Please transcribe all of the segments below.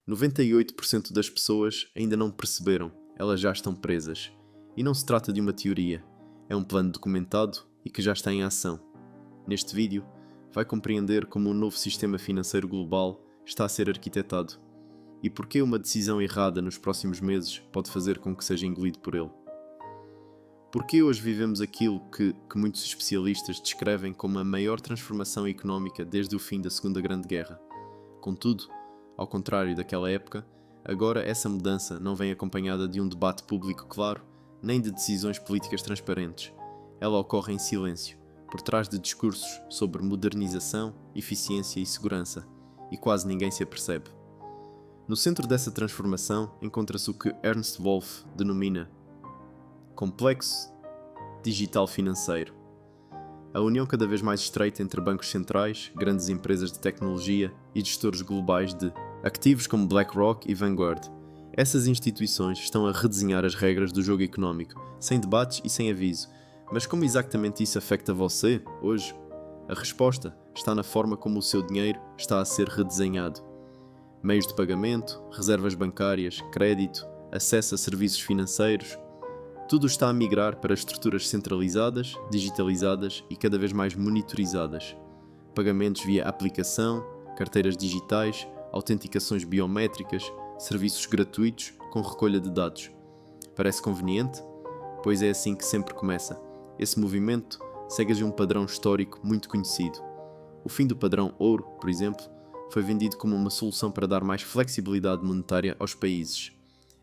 98% das pessoas ainda não perceberam, elas já estão presas. E não se trata de uma teoria, é um plano documentado e que já está em ação. Neste vídeo, vai compreender como um novo sistema financeiro global está a ser arquitetado e porque uma decisão errada nos próximos meses pode fazer com que seja engolido por ele. Porque hoje vivemos aquilo que muitos especialistas descrevem como a maior transformação económica desde o fim da Segunda Grande Guerra. Contudo, ao contrário daquela época, agora essa mudança não vem acompanhada de um debate público claro, nem de decisões políticas transparentes. Ela ocorre em silêncio, por trás de discursos sobre modernização, eficiência e segurança, e quase ninguém se apercebe. No centro dessa transformação encontra-se o que Ernst Wolff denomina complexo digital financeiro. A união cada vez mais estreita entre bancos centrais, grandes empresas de tecnologia e gestores globais de ativos como BlackRock e Vanguard. Essas instituições estão a redesenhar as regras do jogo económico, sem debates e sem aviso. Mas como exatamente isso afeta você, hoje? A resposta está na forma como o seu dinheiro está a ser redesenhado. Meios de pagamento, reservas bancárias, crédito, acesso a serviços financeiros, tudo está a migrar para estruturas centralizadas, digitalizadas e cada vez mais monitorizadas. Pagamentos via aplicação, carteiras digitais, autenticações biométricas, serviços gratuitos com recolha de dados. Parece conveniente? Pois é assim que sempre começa. Esse movimento segue um padrão histórico muito conhecido. O fim do padrão ouro, por exemplo, foi vendido como uma solução para dar mais flexibilidade monetária aos países.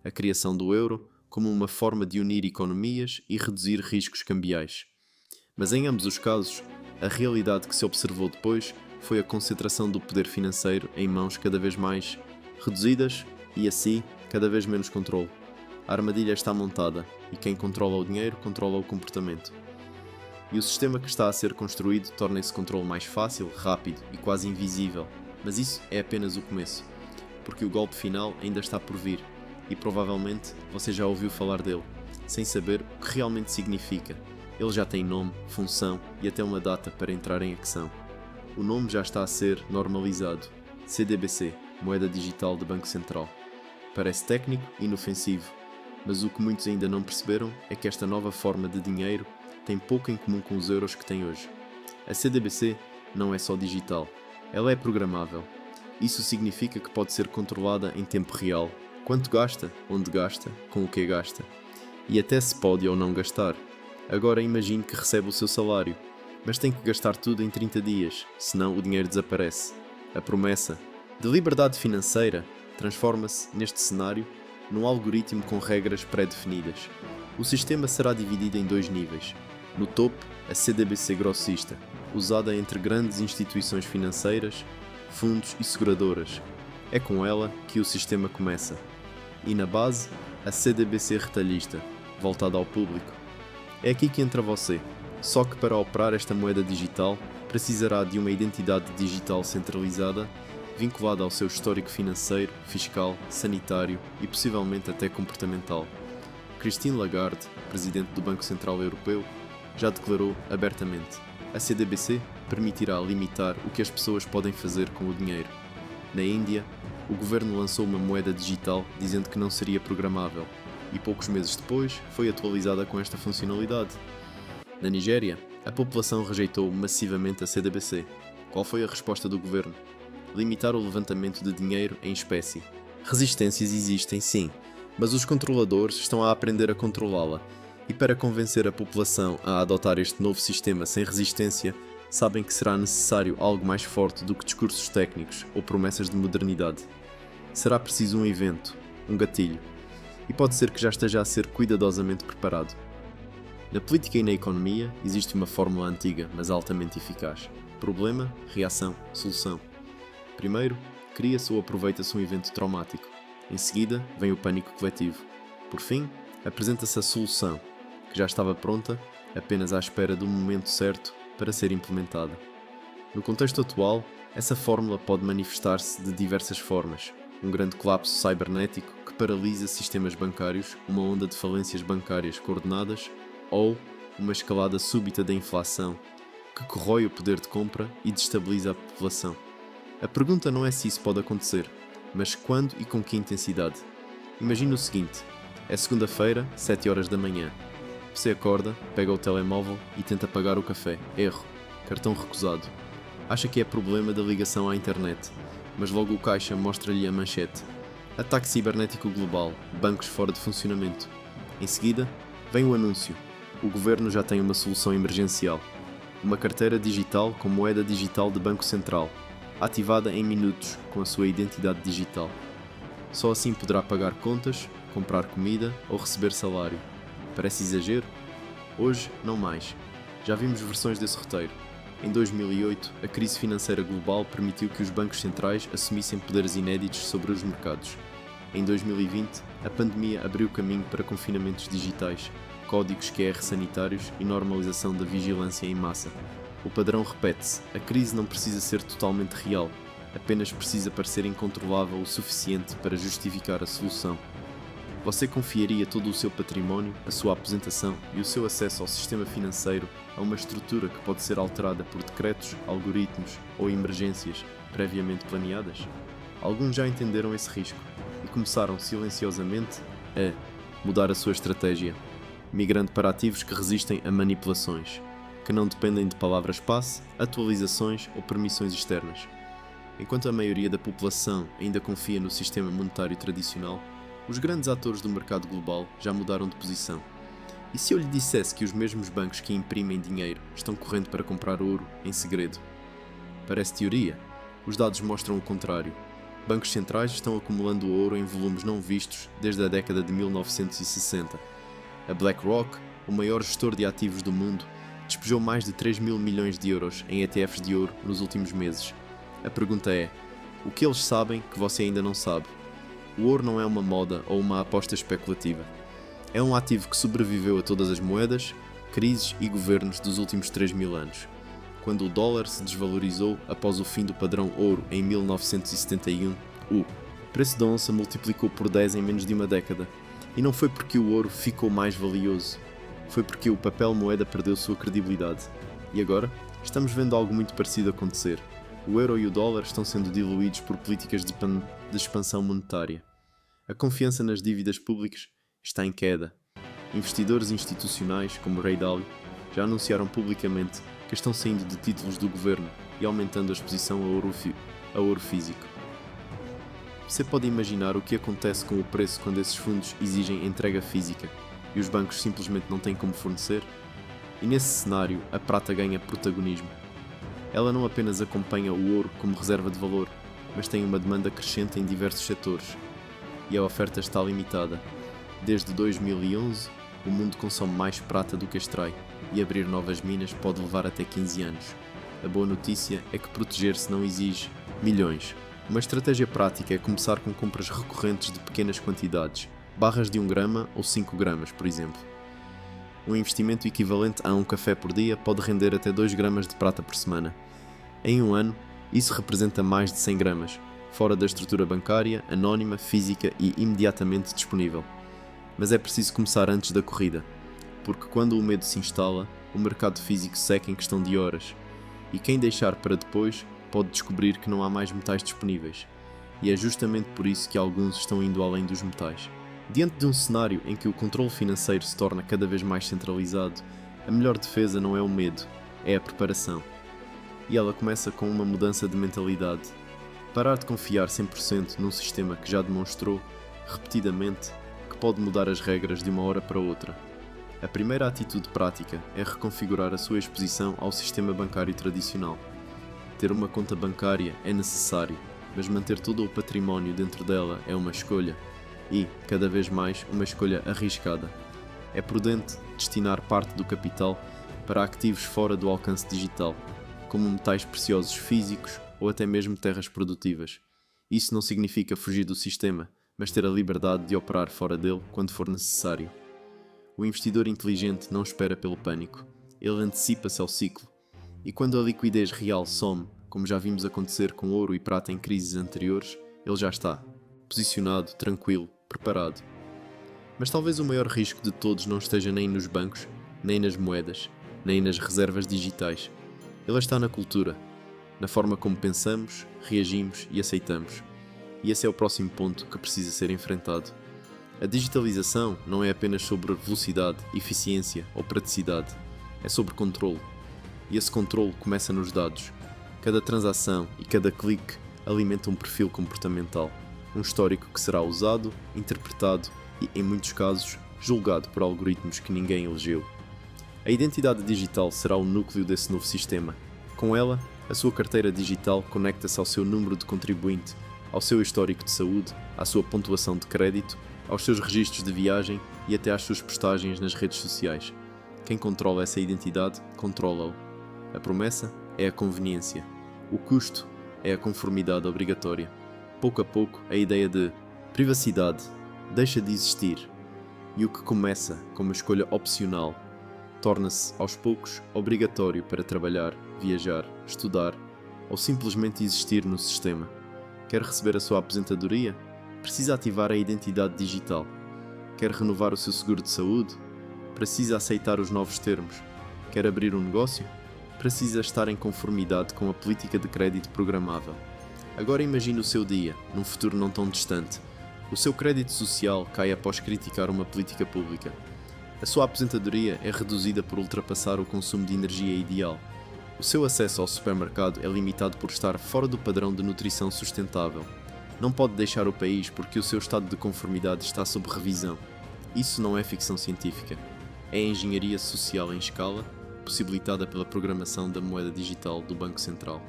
A criação do euro como uma forma de unir economias e reduzir riscos cambiais. Mas em ambos os casos, a realidade que se observou depois foi a concentração do poder financeiro em mãos cada vez mais reduzidas e, assim, cada vez menos controle. A armadilha está montada e quem controla o dinheiro controla o comportamento. E o sistema que está a ser construído torna esse controle mais fácil, rápido e quase invisível. Mas isso é apenas o começo, porque o golpe final ainda está por vir. E provavelmente você já ouviu falar dele, sem saber o que realmente significa. Ele já tem nome, função e até uma data para entrar em ação. O nome já está a ser normalizado. CDBC, Moeda Digital de Banco Central. Parece técnico e inofensivo, mas o que muitos ainda não perceberam é que esta nova forma de dinheiro tem pouco em comum com os euros que tem hoje. A CDBC não é só digital, ela é programável. Isso significa que pode ser controlada em tempo real. Quanto gasta, onde gasta, com o que gasta. E até se pode ou não gastar. Agora imagine que recebe o seu salário, mas tem que gastar tudo em 30 dias, senão o dinheiro desaparece. A promessa de liberdade financeira transforma-se, neste cenário, num algoritmo com regras pré-definidas. O sistema será dividido em dois níveis. No topo, a CDBC grossista, usada entre grandes instituições financeiras, fundos e seguradoras. É com ela que o sistema começa. E na base, a CDBC retalhista, voltada ao público. É aqui que entra você, só que para operar esta moeda digital, precisará de uma identidade digital centralizada, vinculada ao seu histórico financeiro, fiscal, sanitário e possivelmente até comportamental. Christine Lagarde, presidente do Banco Central Europeu, já declarou abertamente: a CDBC permitirá limitar o que as pessoas podem fazer com o dinheiro. Na Índia, o governo lançou uma moeda digital dizendo que não seria programável, e poucos meses depois foi atualizada com esta funcionalidade. Na Nigéria, a população rejeitou massivamente a CDBC. Qual foi a resposta do governo? Limitar o levantamento de dinheiro em espécie. Resistências existem sim, mas os controladores estão a aprender a controlá-la, e para convencer a população a adotar este novo sistema sem resistência, sabem que será necessário algo mais forte do que discursos técnicos ou promessas de modernidade. Será preciso um evento, um gatilho, e pode ser que já esteja a ser cuidadosamente preparado. Na política e na economia existe uma fórmula antiga, mas altamente eficaz. Problema, reação, solução. Primeiro, cria-se ou aproveita-se um evento traumático. Em seguida, vem o pânico coletivo. Por fim, apresenta-se a solução, que já estava pronta, apenas à espera do momento certo para ser implementada. No contexto atual, essa fórmula pode manifestar-se de diversas formas. Um grande colapso cibernético que paralisa sistemas bancários, uma onda de falências bancárias coordenadas ou uma escalada súbita da inflação que corrói o poder de compra e destabiliza a população. A pergunta não é se isso pode acontecer, Mas quando e com que intensidade? Imagine o seguinte: é segunda-feira, 7 horas da manhã. Você acorda, pega o telemóvel e tenta pagar o café. Erro. Cartão recusado. Acha que é problema da ligação à internet, mas logo o caixa mostra-lhe a manchete: ataque cibernético global, bancos fora de funcionamento. Em seguida, vem o anúncio: o governo já tem uma solução emergencial. Uma carteira digital com moeda digital de Banco Central, ativada em minutos com a sua identidade digital. Só assim poderá pagar contas, comprar comida ou receber salário. Parece exagero? Hoje, não mais. Já vimos versões desse roteiro. Em 2008, a crise financeira global permitiu que os bancos centrais assumissem poderes inéditos sobre os mercados. Em 2020, a pandemia abriu caminho para confinamentos digitais, códigos QR sanitários e normalização da vigilância em massa. O padrão repete-se: a crise não precisa ser totalmente real, apenas precisa parecer incontrolável o suficiente para justificar a solução. Você confiaria todo o seu património, a sua aposentação e o seu acesso ao sistema financeiro a uma estrutura que pode ser alterada por decretos, algoritmos ou emergências previamente planeadas? Alguns já entenderam esse risco e começaram silenciosamente a mudar a sua estratégia, migrando para ativos que resistem a manipulações, que não dependem de palavras-passe, atualizações ou permissões externas. Enquanto a maioria da população ainda confia no sistema monetário tradicional, os grandes atores do mercado global já mudaram de posição. E se eu lhe dissesse que os mesmos bancos que imprimem dinheiro estão correndo para comprar ouro em segredo? Parece teoria. Os dados mostram o contrário. Bancos centrais estão acumulando ouro em volumes não vistos desde a década de 1960. A BlackRock, o maior gestor de ativos do mundo, despejou mais de 3 mil milhões de euros em ETFs de ouro nos últimos meses. A pergunta é: o que eles sabem que você ainda não sabe? O ouro não é uma moda ou uma aposta especulativa. É um ativo que sobreviveu a todas as moedas, crises e governos dos últimos 3.000 anos. Quando o dólar se desvalorizou após o fim do padrão ouro em 1971, o preço da onça multiplicou por 10 em menos de uma década. E não foi porque o ouro ficou mais valioso, foi porque o papel moeda perdeu sua credibilidade. E agora, estamos vendo algo muito parecido acontecer. O euro e o dólar estão sendo diluídos por políticas de expansão monetária. A confiança nas dívidas públicas está em queda. Investidores institucionais, como Ray Dalio, já anunciaram publicamente que estão saindo de títulos do governo e aumentando a exposição a ouro físico. Você pode imaginar o que acontece com o preço quando esses fundos exigem entrega física e os bancos simplesmente não têm como fornecer? E nesse cenário, a prata ganha protagonismo. Ela não apenas acompanha o ouro como reserva de valor, mas tem uma demanda crescente em diversos setores. E a oferta está limitada. Desde 2011, o mundo consome mais prata do que extrai, e abrir novas minas pode levar até 15 anos. A boa notícia é que proteger-se não exige milhões. Uma estratégia prática é começar com compras recorrentes de pequenas quantidades, barras de 1 grama ou 5 gramas, por exemplo. Um investimento equivalente a um café por dia pode render até 2 gramas de prata por semana. Em um ano, isso representa mais de 100 gramas, fora da estrutura bancária, anónima, física e imediatamente disponível. Mas é preciso começar antes da corrida, porque quando o medo se instala, o mercado físico seca em questão de horas, e quem deixar para depois pode descobrir que não há mais metais disponíveis, e é justamente por isso que alguns estão indo além dos metais. Diante de um cenário em que o controle financeiro se torna cada vez mais centralizado, a melhor defesa não é o medo, é a preparação. E ela começa com uma mudança de mentalidade. Parar de confiar 100% num sistema que já demonstrou, repetidamente, que pode mudar as regras de uma hora para outra. A primeira atitude prática é reconfigurar a sua exposição ao sistema bancário tradicional. Ter uma conta bancária é necessário, mas manter todo o património dentro dela é uma escolha. E, cada vez mais, uma escolha arriscada. É prudente destinar parte do capital para ativos fora do alcance digital, como metais preciosos físicos ou até mesmo terras produtivas. Isso não significa fugir do sistema, mas ter a liberdade de operar fora dele quando for necessário. O investidor inteligente não espera pelo pânico, ele antecipa-se ao ciclo. E quando a liquidez real some, como já vimos acontecer com ouro e prata em crises anteriores, ele já está, posicionado, tranquilo, preparado. Mas talvez o maior risco de todos não esteja nem nos bancos, nem nas moedas, nem nas reservas digitais. Ele está na cultura, na forma como pensamos, reagimos e aceitamos. E esse é o próximo ponto que precisa ser enfrentado. A digitalização não é apenas sobre velocidade, eficiência ou praticidade, é sobre controle. E esse controle começa nos dados. Cada transação e cada clique alimenta um perfil comportamental, um histórico que será usado, interpretado e, em muitos casos, julgado por algoritmos que ninguém elegeu. A identidade digital será o núcleo desse novo sistema. Com ela, a sua carteira digital conecta-se ao seu número de contribuinte, ao seu histórico de saúde, à sua pontuação de crédito, aos seus registros de viagem e até às suas postagens nas redes sociais. Quem controla essa identidade, controla-o. A promessa é a conveniência. O custo é a conformidade obrigatória. Pouco a pouco, a ideia de privacidade deixa de existir e o que começa como escolha opcional torna-se, aos poucos, obrigatório para trabalhar, viajar, estudar ou simplesmente existir no sistema. Quer receber a sua aposentadoria? Precisa ativar a identidade digital. Quer renovar o seu seguro de saúde? Precisa aceitar os novos termos. Quer abrir um negócio? Precisa estar em conformidade com a política de crédito programável. Agora imagine o seu dia, num futuro não tão distante. O seu crédito social cai após criticar uma política pública. A sua aposentadoria é reduzida por ultrapassar o consumo de energia ideal. O seu acesso ao supermercado é limitado por estar fora do padrão de nutrição sustentável. Não pode deixar o país porque o seu estado de conformidade está sob revisão. Isso não é ficção científica. É engenharia social em escala, possibilitada pela programação da moeda digital do Banco Central.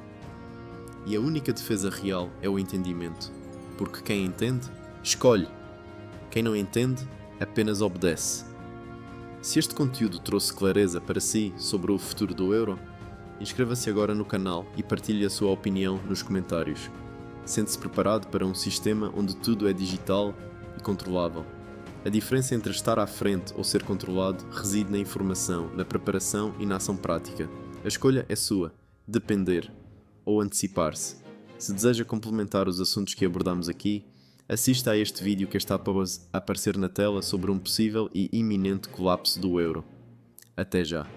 E a única defesa real é o entendimento. Porque quem entende, escolhe. Quem não entende, apenas obedece. Se este conteúdo trouxe clareza para si sobre o futuro do euro, inscreva-se agora no canal e partilhe a sua opinião nos comentários. Sente-se preparado para um sistema onde tudo é digital e controlável. A diferença entre estar à frente ou ser controlado reside na informação, na preparação e na ação prática. A escolha é sua, depender ou antecipar-se. Se deseja complementar os assuntos que abordamos aqui, assista a este vídeo que está a aparecer na tela sobre um possível e iminente colapso do euro. Até já!